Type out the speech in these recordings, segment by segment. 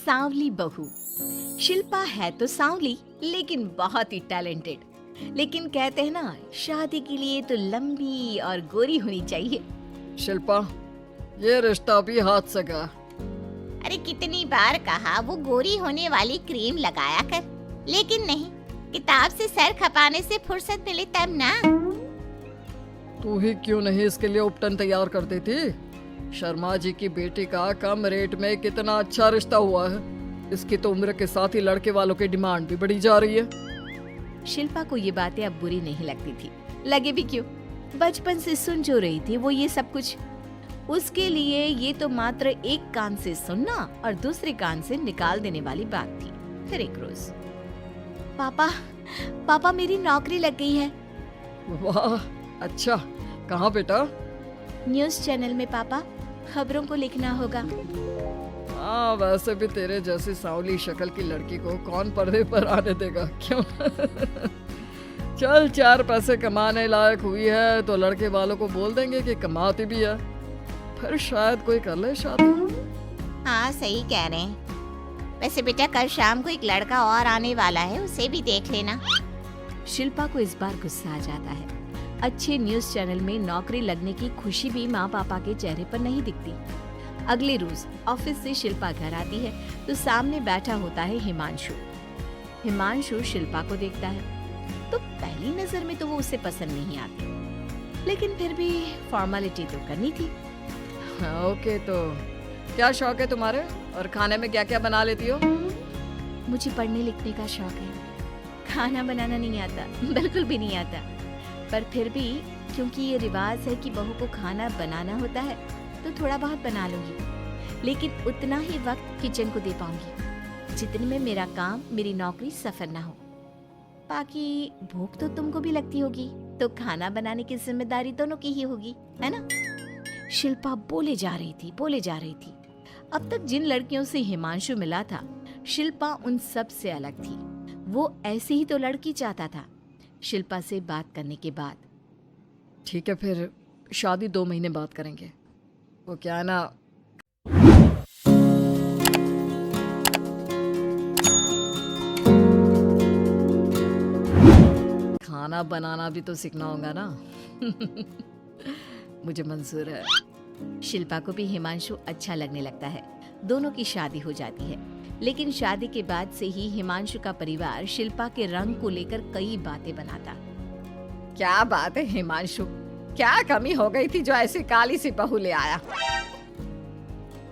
सांवली बहू। शिल्पा है तो सांवली लेकिन बहुत ही टैलेंटेड। लेकिन कहते हैं ना, शादी के लिए तो लंबी और गोरी होनी चाहिए। शिल्पा, ये रिश्ता भी हाथ से गया। अरे कितनी बार कहा वो गोरी होने वाली क्रीम लगाया कर, लेकिन नहीं, किताब से सर खपाने से फुर्सत मिले तब ना। तू ही क्यों नहीं इसके लिए उपटन तैयार करती थी? शर्मा जी की बेटी का कम रेट में कितना अच्छा रिश्ता हुआ है। इसकी तो उम्र के साथ ही लड़के वालों की डिमांड भी बढ़ी जा रही है। शिल्पा को ये बातें अब बुरी नहीं लगती थी। लगे भी क्यों, बचपन से सुन जो रही थी वो ये सब कुछ। उसके लिए ये तो मात्र एक कान से सुनना और दूसरे कान से निकाल देने वाली बात थी। फिर एक रोज, पापा मेरी नौकरी लग गई है। वाह, अच्छा, कहाँ बेटा? न्यूज़ चैनल में पापा, खबरों को लिखना होगा। हाँ, वैसे भी तेरे जैसी सांवली शक्ल की लड़की को कौन पर्दे पर आने देगा, क्यों? चल, 4 पैसे कमाने लायक हुई है तो लड़के वालों को बोल देंगे कि कमाती भी है, फिर शायद कोई कर ले शादी। हाँ सही कह रहे हैं। वैसे बेटा कल शाम को एक लड़का और आने वाला है, उसे भी देख लेना। शिल्पा को इस बार गुस्सा आ जाता है। अच्छे न्यूज़ चैनल में नौकरी लगने की खुशी भी माँ पापा के चेहरे पर नहीं दिखती। अगले रोज ऑफिस से शिल्पा घर आती है तो सामने बैठा होता है हिमांशु। हिमांशु शिल्पा को देखता है तो पहली नजर में तो वो उसे पसंद नहीं आती, लेकिन फिर भी फॉर्मेलिटी तो करनी थी। ओके, तो क्या शौक है तुम्हारे और खाने में क्या क्या बना लेती हो? मुझे पढ़ने लिखने का शौक है, खाना बनाना नहीं आता, बिल्कुल भी नहीं आता। पर फिर भी क्योंकि ये रिवाज है कि बहू को खाना बनाना होता है तो थोड़ा बहुत बना लूंगी, लेकिन उतना ही वक्त किचन को दे पाऊंगी जितने में मेरा काम, मेरी नौकरी सफर ना हो। बाकी भूख तो तुमको भी लगती होगी, तो खाना बनाने की जिम्मेदारी दोनों की ही होगी, है ना? शिल्पा बोले जा रही थी। अब तक जिन लड़कियों से हिमांशु मिला था, शिल्पा उन सब से अलग थी। वो ऐसी ही तो लड़की चाहता था। शिल्पा से बात करने के बाद, ठीक है, फिर शादी 2 महीने बाद करेंगे। वो क्या है ना, खाना बनाना भी तो सीखना होगा ना। मुझे मंजूर है। शिल्पा को भी हिमांशु अच्छा लगने लगता है। दोनों की शादी हो जाती है, लेकिन शादी के बाद से ही हिमांशु का परिवार शिल्पा के रंग को लेकर कई बातें बनाता। क्या बात है हिमांशु, क्या कमी हो गई थी जो ऐसी काली सी बहू ले आया?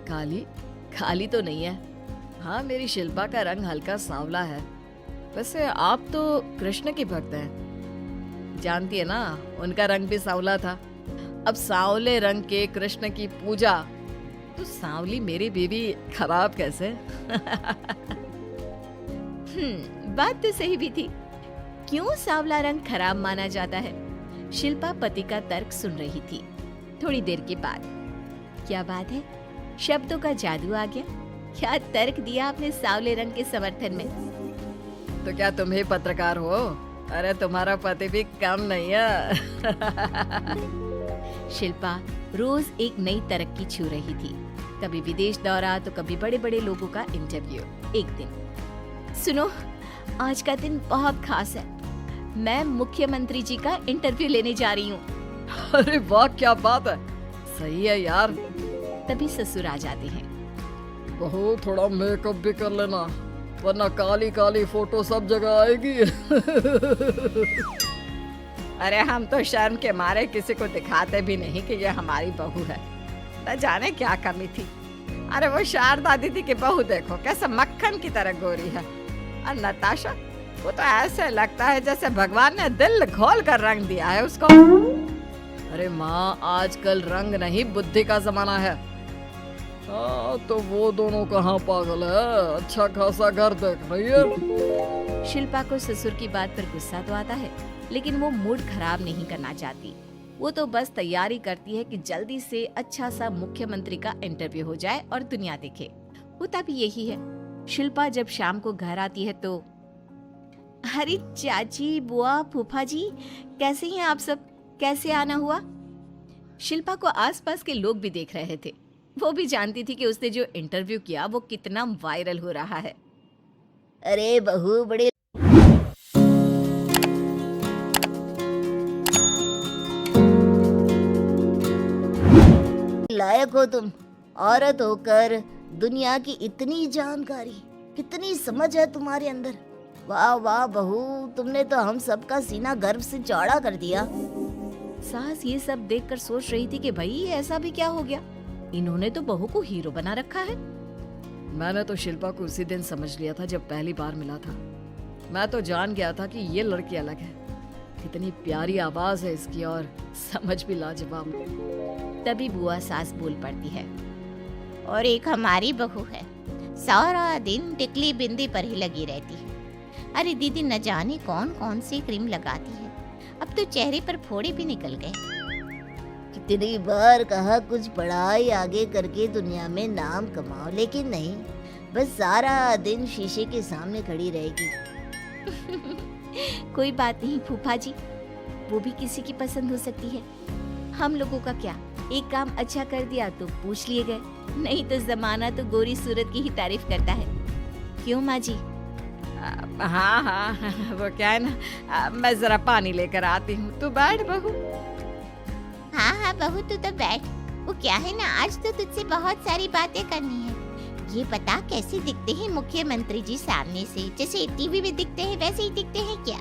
काली तो नहीं है। हाँ, मेरी शिल्पा का रंग हल्का सांवला है। वैसे आप तो कृष्ण की भक्त हैं, जानती है ना, उनका रंग भी सांवला था। अब सांवले रंग के कृष्ण की पूजा तो सांवली मेरी बीवी खराब कैसे? बात तो सही भी थी। क्यों सांवला रंग खराब माना जाता है? शिल्पा पति का तर्क सुन रही थी। थोड़ी देर के बाद, क्या बात है, शब्दों का जादू आ गया। क्या तर्क दिया आपने सांवले रंग के समर्थन में? तो क्या तुम ही पत्रकार हो? अरे तुम्हारा पति भी कम नहीं है। शिल्पा रोज एक नई तरक्की छू रही थी। कभी विदेश दौरा तो कभी बड़े बड़े लोगों का इंटरव्यू। एक दिन, सुनो, आज का दिन बहुत खास है, मैं मुख्यमंत्री जी का इंटरव्यू लेने जा रही हूँ। अरे वाह, क्या बात है, सही है यार। तभी ससुर आ जाते हैं। बहू, थोड़ा मेकअप भी कर लेना, वरना काली काली फोटो सब जगह आएगी। अरे हम तो शर्म के मारे किसी को दिखाते भी नहीं कि ये हमारी बहू है। न जाने क्या कमी थी। अरे वो शारदा दीदी की बहू देखो, कैसे मक्खन की तरह गोरी है। और नताशा, वो तो ऐसे लगता है जैसे भगवान ने दिल खोल कर रंग दिया है उसको। अरे माँ, आजकल रंग नहीं बुद्धि का जमाना है। हाँ, तो वो दोनों कहाँ पागल है, अच्छा खासा घर देख रही है। शिल्पा को ससुर की बात पर गुस्सा तो आता है, लेकिन वो मूड खराब नहीं करना चाहती। वो तो बस तैयारी करती है कि जल्दी से अच्छा सा मुख्यमंत्री का इंटरव्यू हो जाए और दुनिया देखे। होता भी यही है। शिल्पा जब शाम को घर आती है तो, अरे चाची, बुआ, फूफा जी, कैसे हैं आप सब? कैसे आना हुआ? शिल्पा को आसपास के लोग भी देख रहे थे। वो भी जानती थी कि उसने जो इंटरव्यू किया वो कितना वायरल हो रहा है। अरे बहू बड़े लायक हो तुम, औरत होकर दुनिया की इतनी जानकारी, कितनी समझ है तुम्हारे अंदर। वाह वाह बहू, तुमने तो हम सबका सीना गर्व से चौड़ा कर दिया। सास ये सब देखकर सोच रही थी कि भाई ऐसा भी क्या हो गया, इन्होंने तो बहू को हीरो बना रखा है। मैंने तो शिल्पा को उसी दिन समझ लिया था जब पहली बार मिला था। मैं तो जान गया था कि ये लड़की अलग है। कितनी प्यारी आवाज है इसकी और समझ भी लाजवाब। तभी बुआ सास बोल पड़ती है। और एक हमारी बहू है, सारा दिन टिकली बिंदी पर ही लगी रहती है। अरे दीदी, न जाने कौन कौन सी क्रीम लगाती है, अब तो चेहरे पर फोड़े भी निकल गए। कितनी बार कहा कुछ पढ़ाई आगे करके दुनिया में नाम कमाओ, लेकिन नहीं, बस सारा दिन शीशे के सामने खड़ी रहेगी। कोई बात नहीं फूफा जी, वो भी किसी की पसंद हो सकती है। हम लोगों का क्या, एक काम अच्छा कर दिया तो पूछ लिए गए, नहीं तो जमाना तो गोरी सूरत की ही तारीफ करता है। क्यों माँ जी? हाँ हाँ, वो क्या है ना, मैं जरा पानी लेकर आती हूँ, तू बैठ बहू। हाँ हाँ बहू, तू तो बैठ। वो क्या है ना, आज तो तुझसे बहुत सारी बातें करनी है। ये बता, कैसे दिखते हैं मुख्यमंत्री जी सामने से? जैसे टीवी में दिखते हैं वैसे ही दिखते हैं क्या?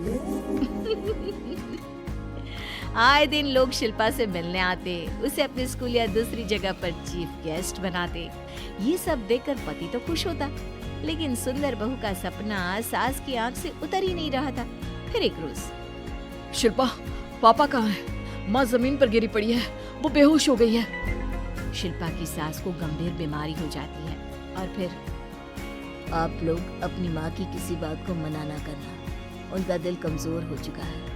आए दिन लोग शिल्पा से मिलने आते, उसे अपने स्कूल या दूसरी जगह पर चीफ गेस्ट बनाते। ये सब देखकर पति तो खुश होता, लेकिन सुंदर बहू का सपना सास की आंख से उतर ही नहीं रहा था। फिर एक रोज, शिल्पा, पापा कहाँ है? माँ जमीन पर गिरी पड़ी है, वो बेहोश हो गई है। शिल्पा की सास को गंभीर बीमारी हो जाती है और फिर आप लोग अपनी माँ की किसी बात को मना ना करना, उनका दिल कमजोर हो चुका है।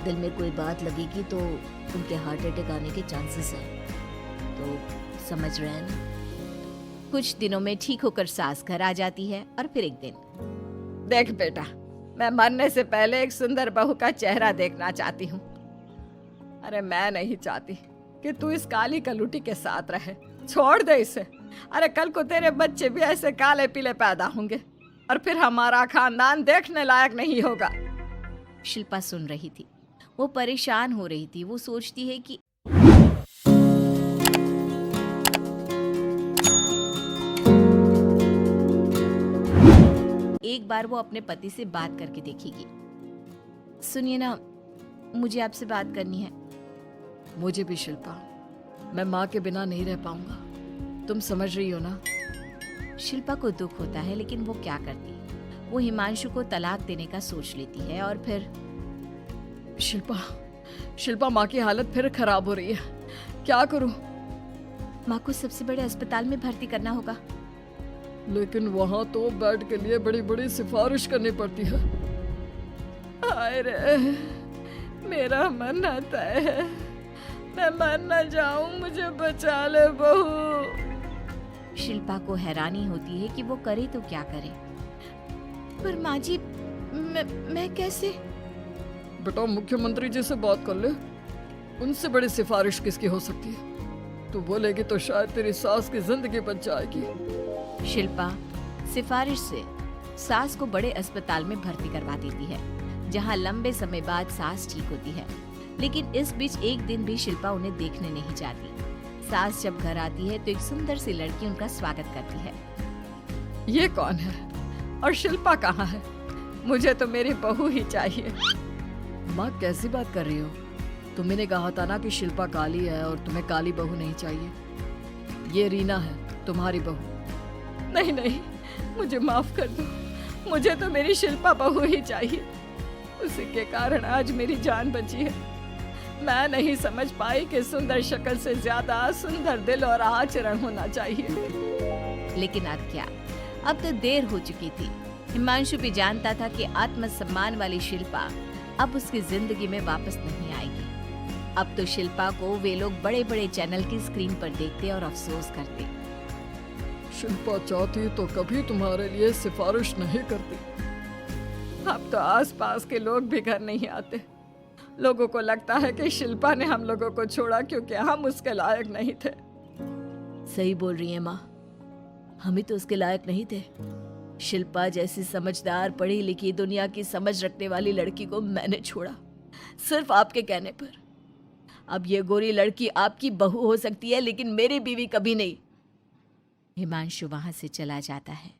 दिल में कोई बात लगेगी तो उनके हार्ट अटैक आने के चांसेस हैं, तो समझ रहे हैं ना? कुछ दिनों में ठीक होकर सास घर आ जाती है और फिर एक दिन, देख बेटा, मैं मरने से पहले एक सुंदर बहू का चेहरा देखना चाहती हूँ। अरे मैं नहीं चाहती कि तू इस काली कलूटी के साथ रहे, छोड़ दे इसे। अरे कल को तेरे बच्चे भी ऐसे काले पीले पैदा होंगे और फिर हमारा खानदान देखने लायक नहीं होगा। शिल्पा सुन रही थी, वो परेशान हो रही थी। वो सोचती है कि एक बार वो अपने पति से बात करके देखेगी। सुनिए ना, मुझे आपसे बात करनी है। मुझे भी शिल्पा, मैं माँ के बिना नहीं रह पाऊंगा, तुम समझ रही हो ना? शिल्पा को दुख होता है, लेकिन वो क्या करती? वो हिमांशु को तलाक देने का सोच लेती है और फिर शिल्पा, माँ की हालत फिर खराब हो रही है, क्या करूं? माँ को सबसे बड़े अस्पताल में भर्ती करना होगा। लेकिन वहाँ तो बेड के लिए बड़ी बड़ी सिफारिश करनी पड़ती है। हाय रे, मेरा मन आता है, मैं मर न जाऊं, मुझे बचा ले बहू। शिल्पा को हैरानी होती है कि वो करे तो क्या करे। पर माँ जी, मैं कैसे? बेटा, मुख्यमंत्री जी से बात कर ले, उनसे बड़ी सिफारिश किसकी हो सकती है? तू बोलेगी तो शायद तेरी सास की जिंदगी बच जाएगी। शिल्पा सिफारिश से सास को बड़े अस्पताल में भर्ती करवा देती है, जहां लंबे समय बाद सास ठीक होती है। लेकिन इस बीच एक दिन भी शिल्पा उन्हें देखने नहीं जाती। सास जब घर आती है तो एक सुंदर सी लड़की उनका स्वागत करती है। ये कौन है और शिल्पा कहाँ है? मुझे तो मेरी बहू ही चाहिए। माँ, कैसी बात कर रही हो? तुमने कहा था ना कि शिल्पा काली है और तुम्हें काली बहू नहीं चाहिए। ये रीना है, तुम्हारी बहू। नहीं नहीं, मुझे माफ कर दो, मुझे तो मेरी शिल्पा बहू ही चाहिए। उसी के कारण आज मेरी जान बची है। मैं नहीं समझ पाई कि सुंदर शक्ल से ज्यादा सुंदर दिल और आचरण होना चाहिए। लेकिन अब क्या, अब तो देर हो चुकी थी। हिमांशु भी जानता था कि आत्मसम्मान वाली शिल्पा अब उसकी जिंदगी में वापस नहीं आएगी। अब तो शिल्पा को वे लोग बड़े बड़े चैनल की स्क्रीन पर देखते और अफसोस करते। शिल्पा चाहती तो कभी तुम्हारे लिए सिफारिश नहीं करती। अब तो आसपास के लोग भी घर नहीं आते। लोगों को लगता है कि शिल्पा ने हम लोगों को छोड़ा क्योंकि हम उसके लायक नहीं थे। सही बोल रही है माँ, हम ही तो उसके लायक नहीं थे। शिल्पा जैसी समझदार पढ़ी लिखी दुनिया की समझ रखने वाली लड़की को मैंने छोड़ा सिर्फ आपके कहने पर। अब ये गोरी लड़की आपकी बहू हो सकती है लेकिन मेरी बीवी कभी नहीं। हिमांशु वहां से चला जाता है।